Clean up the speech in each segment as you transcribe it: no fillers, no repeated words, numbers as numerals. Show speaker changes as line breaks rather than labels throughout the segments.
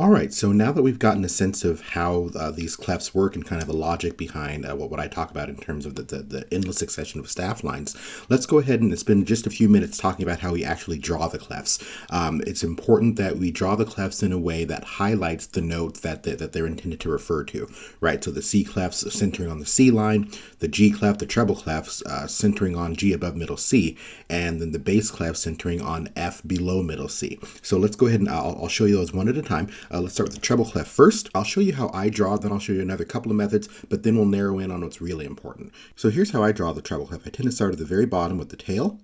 All right, so now that we've gotten a sense of how these clefs work and kind of the logic behind what I talk about in terms of the endless succession of staff lines, let's go ahead and spend just a few minutes talking about how we actually draw the clefs. It's important that we draw the clefs in a way that highlights the note that they're intended to refer to, right? So the C clefs centering on the C line, the G clef, the treble clefs centering on G above middle C, and then the bass clef centering on F below middle C. So let's go ahead and I'll show you those one at a time. Let's start with the treble clef first. I'll show you how I draw, then I'll show you another couple of methods, but then we'll narrow in on what's really important. So here's how I draw the treble clef. I tend to start at the very bottom with the tail,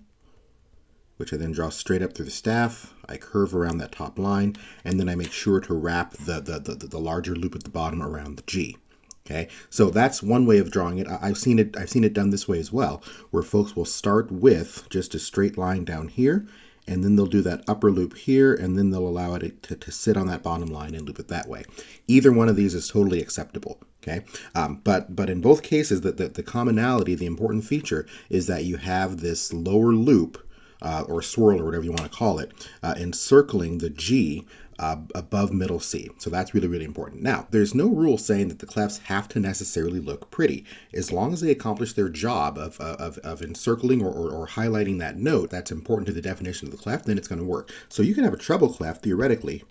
which I then draw straight up through the staff. I curve around that top line, and then I make sure to wrap the larger loop at the bottom around the G. Okay, so that's one way of drawing it. I've seen it done this way as well, where folks will start with just a straight line down here, and then they'll do that upper loop here, and then they'll allow it to sit on that bottom line and loop it that way. Either one of these is totally acceptable, okay? But in both cases, the commonality, the important feature, is that you have this lower loop, or swirl, or whatever you want to call it, encircling the G above middle C. So that's really, really important. Now, there's no rule saying that the clefs have to necessarily look pretty. As long as they accomplish their job of encircling or highlighting that note that's important to the definition of the clef, then it's going to work. So you can have a treble clef, theoretically,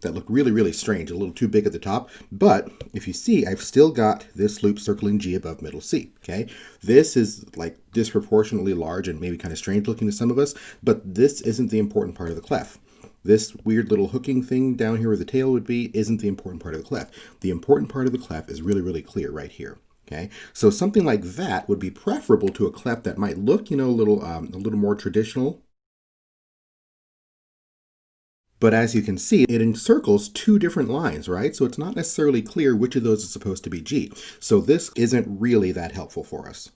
that look really, really strange, a little too big at the top. But if you see, I've still got this loop circling G above middle C, okay? This is like disproportionately large and maybe kind of strange looking to some of us, but this isn't the important part of the clef. This weird little hooking thing down here where the tail would be isn't the important part of the clef. The important part of the clef is really, really clear right here. Okay, so something like that would be preferable to a clef that might look, a little more traditional. But as you can see, it encircles two different lines, right? So it's not necessarily clear which of those is supposed to be G. So this isn't really that helpful for us.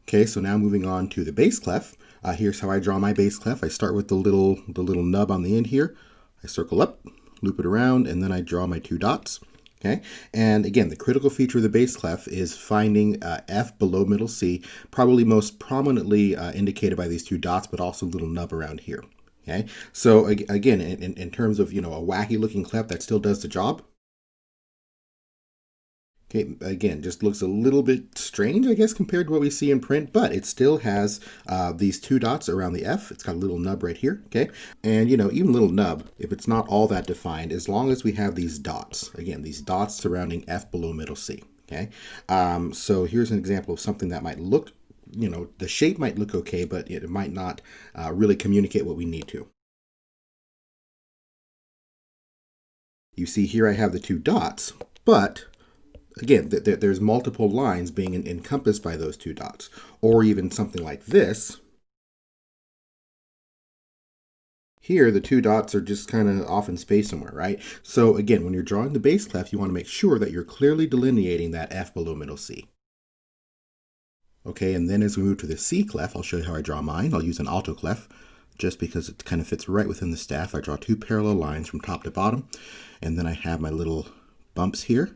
Okay, so now moving on to the bass clef. Here's how I draw my bass clef. I start with the little nub on the end here. I circle up, loop it around, and then I draw my two dots. Okay, and again, the critical feature of the bass clef is finding F below middle C, probably most prominently indicated by these two dots, but also a little nub around here. Okay, so again, in terms of a wacky looking clef that still does the job. Okay, again, just looks a little bit strange, I guess, compared to what we see in print, but it still has these two dots around the F. It's got a little nub right here, okay? And, even a little nub, if it's not all that defined, as long as we have these dots, again, these dots surrounding F below middle C, okay? So here's an example of something that might look, the shape might look okay, but it might not really communicate what we need to. You see here I have the two dots, but again, there's multiple lines being encompassed by those two dots, or even something like this. Here, the two dots are just kind of off in space somewhere, right? So again, when you're drawing the bass clef, you want to make sure that you're clearly delineating that F below middle C. Okay, and then as we move to the C clef, I'll show you how I draw mine. I'll use an alto clef, just because it kind of fits right within the staff. I draw two parallel lines from top to bottom, and then I have my little bumps here.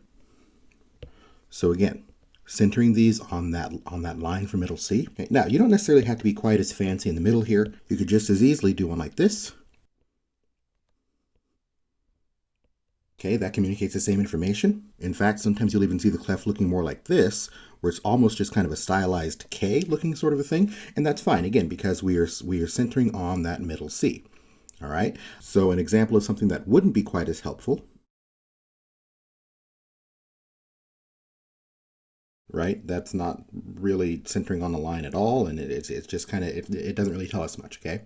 So again, centering these on that line for middle C. Okay, now, you don't necessarily have to be quite as fancy in the middle here. You could just as easily do one like this. Okay, that communicates the same information. In fact, sometimes you'll even see the clef looking more like this, where it's almost just kind of a stylized K looking sort of a thing. And that's fine, again, because we are centering on that middle C. All right, so an example of something that wouldn't be quite as helpful, right? That's not really centering on the line at all, and it's just kind of, it doesn't really tell us much, okay?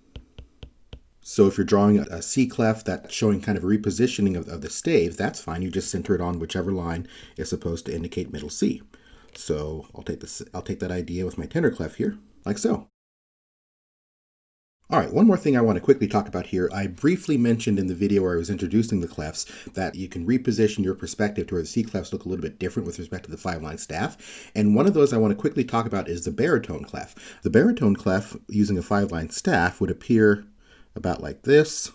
So if you're drawing a C clef that's showing kind of a repositioning of the stave, that's fine. You just center it on whichever line is supposed to indicate middle C. So I'll take that idea with my tenor clef here, like so. All right, one more thing I want to quickly talk about here. I briefly mentioned in the video where I was introducing the clefs that you can reposition your perspective to where the C clefs look a little bit different with respect to the 5-line staff. And one of those I want to quickly talk about is the baritone clef. The baritone clef using a 5-line staff would appear about like this.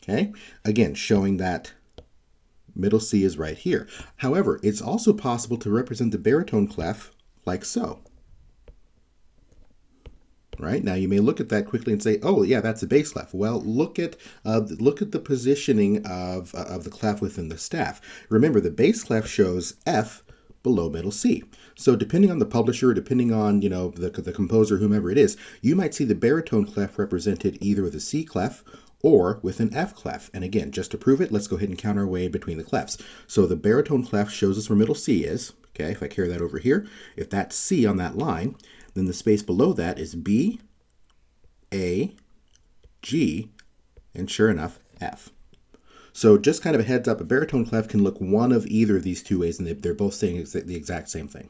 Okay, again, showing that middle C is right here. However, it's also possible to represent the baritone clef like so. Right now, you may look at that quickly and say, "Oh, yeah, that's a bass clef." Well, look at the positioning of the clef within the staff. Remember, the bass clef shows F below middle C. So, depending on the publisher, depending on the composer, whomever it is, you might see the baritone clef represented either with a C clef or with an F clef. And again, just to prove it, let's go ahead and count our way between the clefs. So the baritone clef shows us where middle C is. Okay, if I carry that over here, if that's C on that line, then the space below that is B, A, G, and sure enough, F. So just kind of a heads up, a baritone clef can look one of either of these two ways, and they're both saying the exact same thing.